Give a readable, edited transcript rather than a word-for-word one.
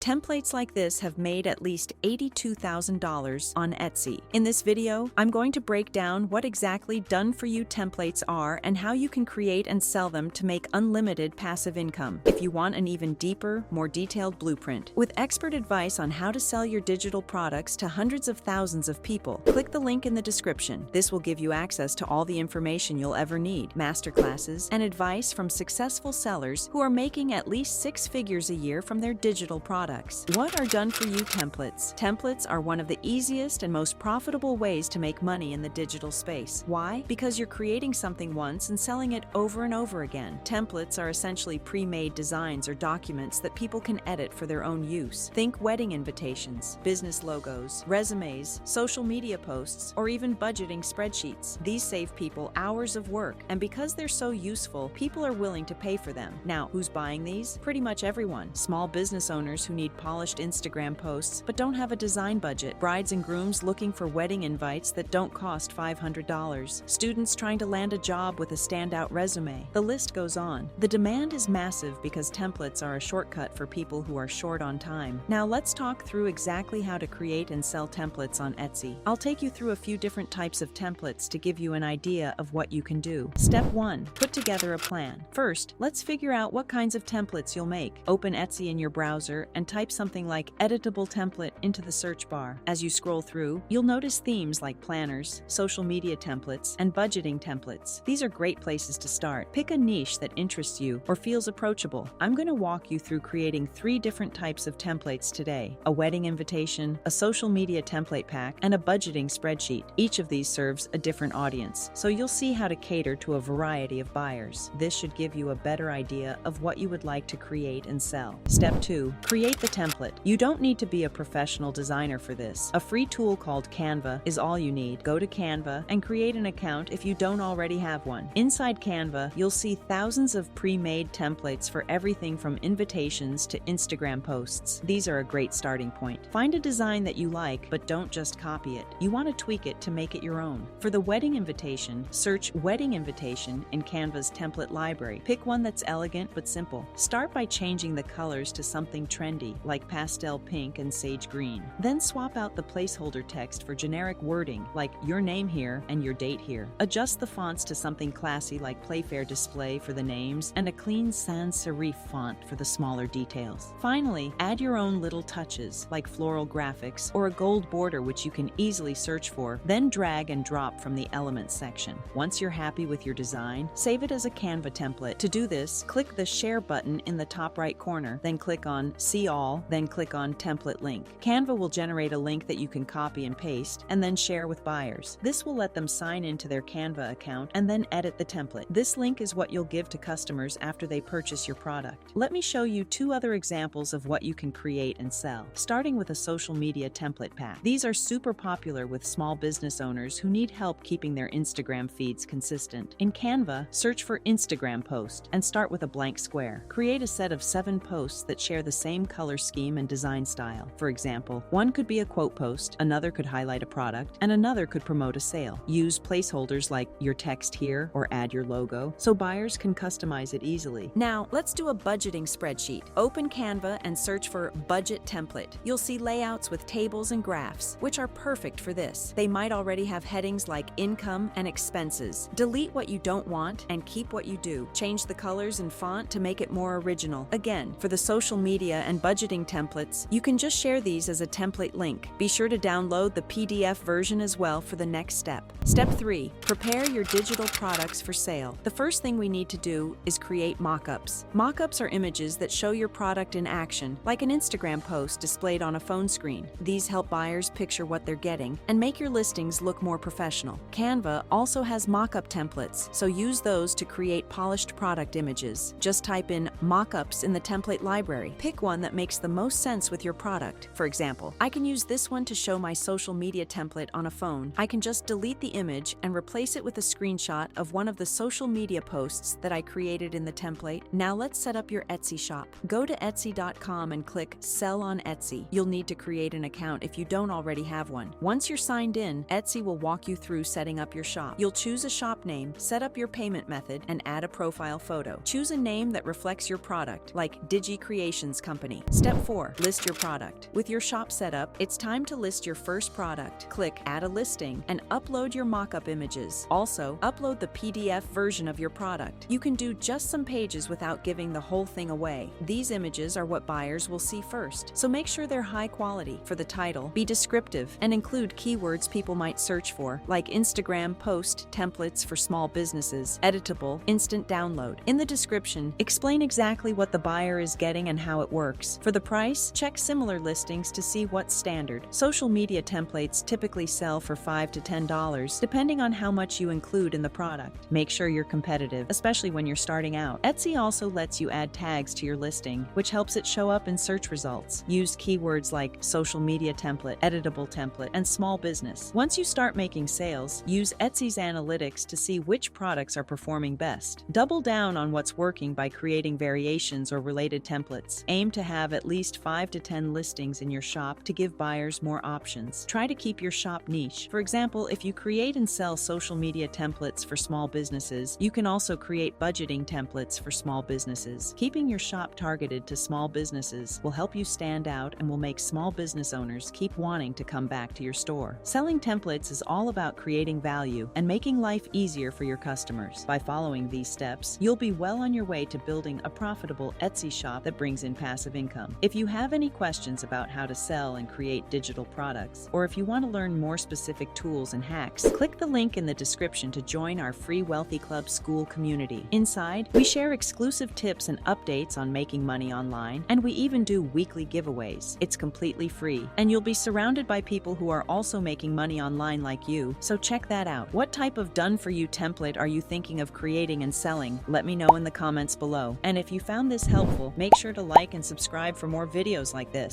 Templates like this have made at least $82,000 on Etsy. In this video, I'm going to break down what exactly done-for-you templates are and how you can create and sell them to make unlimited passive income if you want an even deeper, more detailed blueprint. With expert advice on how to sell your digital products to hundreds of thousands of people, click the link in the description. This will give you access to all the information you'll ever need, masterclasses, and advice from successful sellers who are making at least 6 figures a year from their digital products. What are done-for-you templates? Templates are one of the easiest and most profitable ways to make money in the digital space. Why? Because you're creating something once and selling it over and over again. Templates are essentially pre-made designs or documents that people can edit for their own use. Think wedding invitations, business logos, resumes, social media posts, or even budgeting spreadsheets. These save people hours of work, and because they're so useful, people are willing to pay for them. Now, who's buying these? Pretty much everyone. Small business owners who need polished Instagram posts but don't have a design budget, brides and grooms looking for wedding invites that don't cost $500, students trying to land a job with a standout resume. The list goes on. The demand is massive because templates are a shortcut for people who are short on time. Now let's talk through exactly how to create and sell templates on Etsy. I'll take you through a few different types of templates to give you an idea of what you can do. Step 1. Put together a plan. First, let's figure out what kinds of templates you'll make. Open Etsy in your browser and type something like editable template into the search bar. As you scroll through, you'll notice themes like planners, social media templates, and budgeting templates. These are great places to start. Pick a niche that interests you or feels approachable. I'm going to walk you through creating 3 different types of templates today: a wedding invitation, a social media template pack, and a budgeting spreadsheet. Each of these serves a different audience, so you'll see how to cater to a variety of buyers. This should give you a better idea of what you would like to create and sell. Step 2. Create the template. You don't need to be a professional designer for this. A free tool called Canva is all you need. Go to Canva and create an account if you don't already have one. Inside Canva, you'll see thousands of pre-made templates for everything from invitations to Instagram posts. These are a great starting point. Find a design that you like, but don't just copy it. You want to tweak it to make it your own. For the wedding invitation, search wedding invitation in Canva's template library. Pick one that's elegant but simple. Start by changing the colors to something trendy, like pastel pink and sage green. Then swap out the placeholder text for generic wording like your name here and your date here. Adjust the fonts to something classy like Playfair display for the names and a clean sans serif font for the smaller details. Finally, add your own little touches like floral graphics or a gold border which you can easily search for, then drag and drop from the elements section. Once you're happy with your design, save it as a Canva template. To do this, click the share button in the top right corner, then click on see all, then click on template link. Canva will generate a link that you can copy and paste and then share with buyers. This will let them sign into their Canva account and then edit the template. This link is what you'll give to customers after they purchase your product. Let me show you 2 other examples of what you can create and sell, starting with a social media template pack. These are super popular with small business owners who need help keeping their Instagram feeds consistent. In Canva, search for Instagram post and start with a blank square. Create a set of 7 posts that share the same color scheme and design style. For example, one could be a quote post, another could highlight a product, and another could promote a sale. Use placeholders like your text here or add your logo so buyers can customize it easily. Now, let's do a budgeting spreadsheet. Open Canva and search for budget template. You'll see layouts with tables and graphs, which are perfect for this. They might already have headings like income and expenses. Delete what you don't want and keep what you do. Change the colors and font to make it more original. Again, for the social media and budgeting templates, you can just share these as a template link. Be sure to download the PDF version as well for the next step. Step 3. Prepare your digital products for sale. The first thing we need to do is create mock-ups. Mock-ups are images that show your product in action, like an Instagram post displayed on a phone screen. These help buyers picture what they're getting and make your listings look more professional. Canva also has mock-up templates, so use those to create polished product images. Just type in mock-ups in the template library. Pick one that makes the most sense with your product. For example, I can use this one to show my social media template on a phone. I can just delete the image and replace it with a screenshot of one of the social media posts that I created in the template. Now let's set up your Etsy shop. Go to Etsy.com and click Sell on Etsy. You'll need to create an account if you don't already have one. Once you're signed in, Etsy will walk you through setting up your shop. You'll choose a shop name, set up your payment method, and add a profile photo. Choose a name that reflects your product, like Digi Creations Company. Step 4. List your product. With your shop set up, it's time to list your first product. Click Add a Listing and upload your mock-up images. Also, upload the PDF version of your product. You can do just some pages without giving the whole thing away. These images are what buyers will see first, so make sure they're high quality. For the title, be descriptive and include keywords people might search for, like Instagram post templates for small businesses, editable, instant download. In the description, explain exactly what the buyer is getting and how it works. For the price, check similar listings to see what's standard. Social media templates typically sell for $5 to $10, depending on how much you include in the product. Make sure you're competitive, especially when you're starting out. Etsy also lets you add tags to your listing, which helps it show up in search results. Use keywords like social media template, editable template, and small business. Once you start making sales, use Etsy's analytics to see which products are performing best. Double down on what's working by creating variations or related templates. Aim to have at least 5 to 10 listings in your shop to give buyers more options. Try to keep your shop niche. For example, if you create and sell social media templates for small businesses, you can also create budgeting templates for small businesses. Keeping your shop targeted to small businesses will help you stand out and will make small business owners keep wanting to come back to your store. Selling templates is all about creating value and making life easier for your customers. By following these steps, you'll be well on your way to building a profitable Etsy shop that brings in passive income. If you have any questions about how to sell and create digital products, or if you want to learn more specific tools and hacks, click the link in the description to join our free Wealthy Club school community. Inside, we share exclusive tips and updates on making money online, and we even do weekly giveaways. It's completely free, and you'll be surrounded by people who are also making money online like you, so check that out. What type of done-for-you template are you thinking of creating and selling? Let me know in the comments below. And if you found this helpful, make sure to like and subscribe for more videos like this.